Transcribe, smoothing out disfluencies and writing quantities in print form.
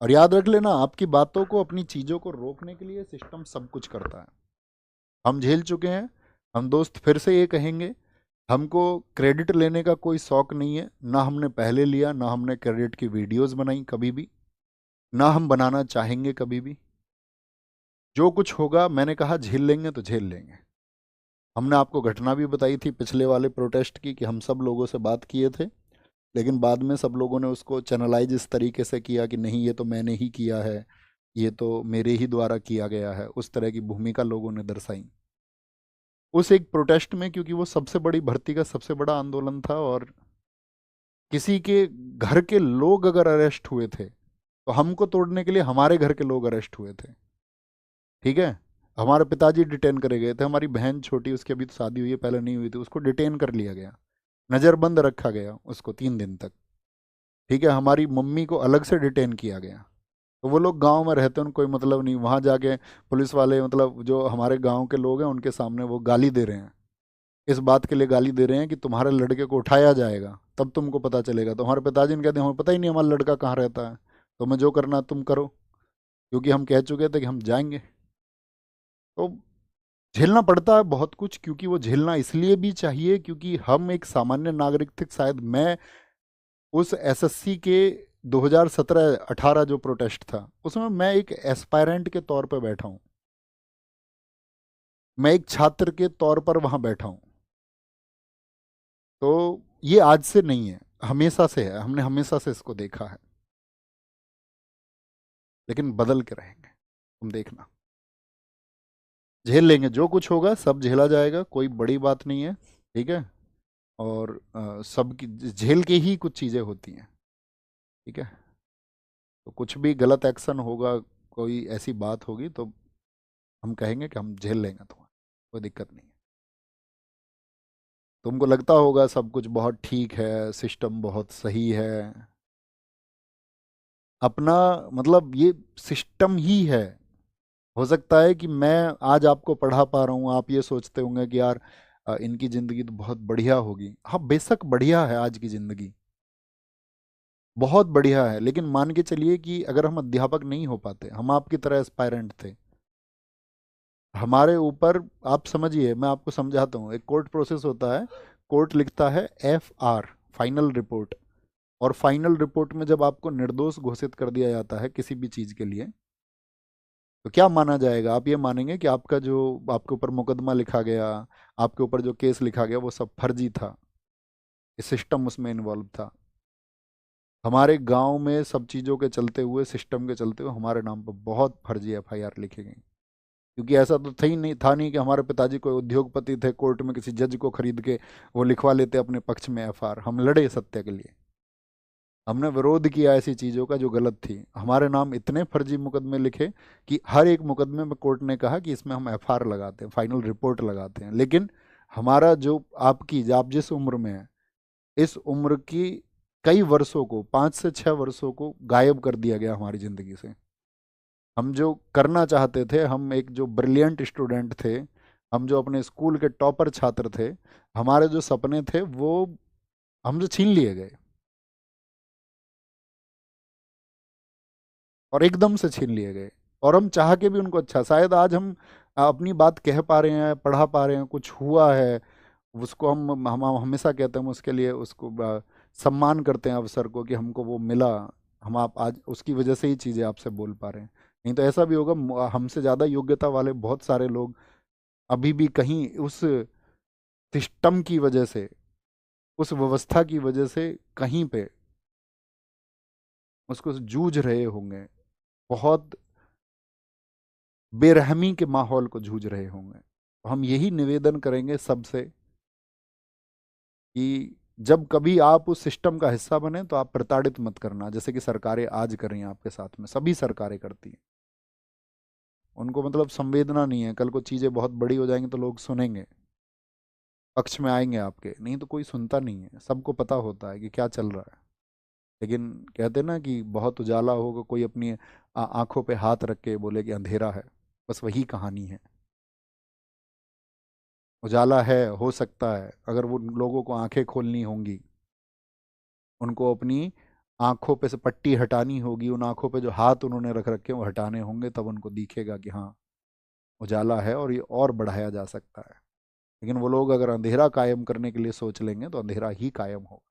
और याद रख लेना, आपकी बातों को, अपनी चीज़ों को रोकने के लिए सिस्टम सब कुछ करता है। हम झेल चुके हैं। हम दोस्त फिर से ये कहेंगे, हमको क्रेडिट लेने का कोई शौक नहीं है, ना हमने पहले लिया, ना हमने क्रेडिट की वीडियोस बनाई कभी भी, ना हम बनाना चाहेंगे कभी भी। जो कुछ होगा, मैंने कहा झेल लेंगे तो झेल लेंगे। हमने आपको घटना भी बताई थी पिछले वाले प्रोटेस्ट की, कि हम सब लोगों से बात किए थे, लेकिन बाद में सब लोगों ने उसको चैनलाइज इस तरीके से किया कि नहीं ये तो मैंने ही किया है, ये तो मेरे ही द्वारा किया गया है, उस तरह की भूमिका लोगों ने दर्शाई उस एक प्रोटेस्ट में, क्योंकि वो सबसे बड़ी भर्ती का सबसे बड़ा आंदोलन था। और किसी के घर के लोग अगर अरेस्ट हुए थे, तो हमको तोड़ने के लिए हमारे घर के लोग अरेस्ट हुए थे। ठीक है। हमारे पिताजी डिटेन करे गए थे, हमारी बहन छोटी, उसकी अभी तो शादी हुई है, पहले नहीं हुई थी, उसको डिटेन कर लिया गया, नज़रबंद रखा गया उसको 3 दिन तक। ठीक है। हमारी मम्मी को अलग से डिटेन किया गया। तो वो लोग गांव में रहते हैं, उनको कोई मतलब नहीं, वहां जाके पुलिस वाले, मतलब जो हमारे गांव के लोग हैं, उनके सामने वो गाली दे रहे हैं। इस बात के लिए गाली दे रहे हैं कि तुम्हारे लड़के को उठाया जाएगा, तब तुमको पता चलेगा। तो हमारे पिताजी ने कहते हैं हमें पता ही नहीं हमारा लड़का कहाँ रहता है, तो मैं जो करना तुम करो, क्योंकि हम कह चुके थे कि हम जाएंगे। तो झेलना पड़ता है बहुत कुछ, क्योंकि वो झेलना इसलिए भी चाहिए क्योंकि हम एक सामान्य नागरिक थे। शायद मैं उस एसएससी के 2017-18 जो प्रोटेस्ट था, उसमें मैं एक एस्पायरेंट के तौर पर बैठा हूँ, मैं एक छात्र के तौर पर वहां बैठा हूँ। तो ये आज से नहीं है, हमेशा से है, हमने हमेशा से इसको देखा है। लेकिन बदल के रहेंगे, तुम देखना। झेल लेंगे, जो कुछ होगा सब झेला जाएगा, कोई बड़ी बात नहीं है। ठीक है। और सब की झेल के ही कुछ चीज़ें होती हैं। ठीक है। तो कुछ भी गलत एक्शन होगा, कोई ऐसी बात होगी, तो हम कहेंगे कि हम झेल लेंगे, तुम्हें कोई दिक्कत नहीं है। तुमको लगता होगा सब कुछ बहुत ठीक है, सिस्टम बहुत सही है, अपना, मतलब ये सिस्टम ही है। हो सकता है कि मैं आज आपको पढ़ा पा रहा हूँ, आप ये सोचते होंगे कि यार इनकी ज़िंदगी तो बहुत बढ़िया होगी। हाँ, बेशक बढ़िया है, आज की ज़िंदगी बहुत बढ़िया है, लेकिन मान के चलिए कि अगर हम अध्यापक नहीं हो पाते, हम आपकी तरह एस्पायरेंट थे, हमारे ऊपर, आप समझिए, मैं आपको समझाता हूँ, एक कोर्ट प्रोसेस होता है। कोर्ट लिखता है FR, फाइनल रिपोर्ट। और फाइनल रिपोर्ट में जब आपको निर्दोष घोषित कर दिया जाता है किसी भी चीज़ के लिए, तो क्या माना जाएगा? आप ये मानेंगे कि आपका जो, आपके ऊपर मुकदमा लिखा गया, आपके ऊपर जो केस लिखा गया, वो सब फर्जी था, सिस्टम उसमें इन्वॉल्व था। हमारे गांव में सब चीज़ों के चलते हुए, सिस्टम के चलते हुए, हमारे नाम पर बहुत फर्जी FIR लिखी गई। क्योंकि ऐसा तो था नहीं कि हमारे पिताजी कोई उद्योगपति थे, कोर्ट में किसी जज को खरीद के वो लिखवा लेते अपने पक्ष में FR। हम लड़े सत्य के लिए, हमने विरोध किया ऐसी चीज़ों का जो गलत थी। हमारे नाम इतने फर्जी मुकदमे लिखे कि हर एक मुकदमे में कोर्ट ने कहा कि इसमें हम FR लगाते हैं, फाइनल रिपोर्ट लगाते हैं। लेकिन हमारा जो, आप जिस उम्र में हैं, इस उम्र की कई वर्षों को, 5 से 6 वर्षों को गायब कर दिया गया हमारी ज़िंदगी से। हम जो करना चाहते थे, हम एक जो ब्रिलियंट स्टूडेंट थे, हम जो अपने स्कूल के टॉपर छात्र थे, हमारे जो सपने थे वो हमसे छीन लिए गए, और एकदम से छीन लिए गए। और हम चाह के भी उनको, अच्छा शायद आज हम अपनी बात कह पा रहे हैं, पढ़ा पा रहे हैं, कुछ हुआ है, उसको हम हमेशा कहते हैं, हम उसके लिए उसको सम्मान करते हैं अवसर को, कि हमको वो मिला। हम आप आज उसकी वजह से ही चीज़ें आपसे बोल पा रहे हैं। नहीं तो ऐसा भी होगा, हमसे ज़्यादा योग्यता वाले बहुत सारे लोग अभी भी कहीं उस सिस्टम की वजह से, उस व्यवस्था की वजह से कहीं पे उसको जूझ रहे होंगे, बहुत बेरहमी के माहौल को जूझ रहे होंगे। तो हम यही निवेदन करेंगे सबसे, कि जब कभी आप उस सिस्टम का हिस्सा बने, तो आप प्रताड़ित मत करना, जैसे कि सरकारें आज कर रही हैं आपके साथ में, सभी सरकारें करती हैं। उनको मतलब संवेदना नहीं है, कल को चीज़ें बहुत बड़ी हो जाएंगी तो लोग सुनेंगे, पक्ष में आएंगे आपके, नहीं तो कोई सुनता नहीं है, सबको पता होता है कि क्या चल रहा है। लेकिन कहते ना कि बहुत उजाला होगा, कोई अपनी आंखों पे हाथ रख के बोले कि अंधेरा है, बस वही कहानी है। उजाला है, हो सकता है, अगर वो लोगों को आंखें खोलनी होंगी, उनको अपनी आंखों पे से पट्टी हटानी होगी, उन आंखों पे जो हाथ उन्होंने रख रखे हैं वो हटाने होंगे, तब उनको दिखेगा कि हाँ उजाला है और ये और बढ़ाया जा सकता है। लेकिन वो लोग अगर अंधेरा कायम करने के लिए सोच लेंगे तो अंधेरा ही कायम होगा।